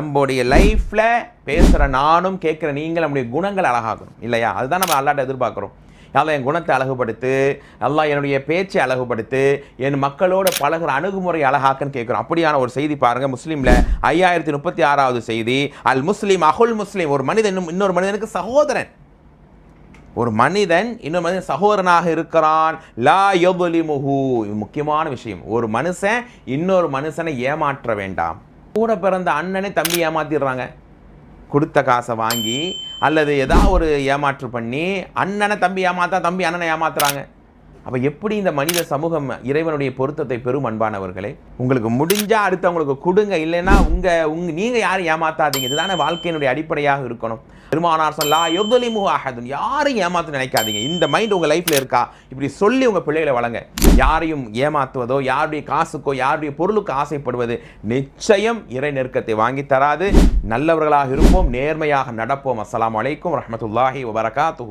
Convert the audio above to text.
நம்முடைய லைஃப்பில் பேசுகிற நானும் கேட்குற நீங்கள் நம்முடைய குணங்கள் அழகாகணும் இல்லையா? அதுதான் நம்ம அல்லாட்ட எதிர்பார்க்குறோம். அல்லாஹ் என் குணத்தை அழகுபடுத்து, அல்லாஹ் என்னுடைய பேச்சை அழகுபடுத்து, என் மக்களோட பழகிற அணுகுமுறை அழகாக்கன்னு கேட்குறோம். அப்படியான ஒரு செய்தி பாருங்கள், முஸ்லீமில் 5036வது செய்தி. அல் முஸ்லீம் அஹுல் முஸ்லீம். ஒரு மனிதன் இன்னொரு மனிதனுக்கு சகோதரன். ஒரு மனிதன் இன்னொரு மனிதன் சகோதரனாக இருக்கிறான். லா யظலிமுஹு. முக்கியமான விஷயம், ஒரு மனுஷன் இன்னொரு மனுஷனை ஏமாற்ற வேண்டாம். கூட பிறந்த அண்ணனை தம்பி ஏமாத்திடுறாங்க. கொடுத்த காசை வாங்கி அல்லது ஏதாவது ஒரு ஏமாற்று பண்ணி அண்ணனை தம்பி ஏமாத்தா, தம்பி அண்ணனை ஏமாத்துறாங்க. அப்போ எப்படி இந்த மனித சமூகம் இறைவனுடைய பொருத்தத்தை பெரும்? அன்பானவர்களே, உங்களுக்கு முடிஞ்சால் அடுத்தவங்களுக்கு கொடுங்க, இல்லைன்னா நீங்கள் யாரும் ஏமாத்தாதீங்க. இதுதானே வாழ்க்கையினுடைய அடிப்படையாக இருக்கணும். பெருமானார் ஸல்லல்லாஹு யظலிமு அஹதுன். யாரையும் ஏமாற்ற நினைக்காதீங்க. இந்த மைண்ட் உங்கள் லைஃப்பில் இருக்கா? இப்படி சொல்லி உங்கள் பிள்ளைகளை வளங்க. யாரையும் ஏமாற்றுவதோ, யாருடைய காசுக்கோ, யாருடைய பொருளுக்கு ஆசைப்படுவது நிச்சயம் இறை நெருக்கத்தை வாங்கி தராது. நல்லவர்களாக இருப்போம், நேர்மையாக நடப்போம். அஸ்ஸலாமு அலைக்கும் வரஹ்மத்துல்லாஹி வபரகாத்துஹு.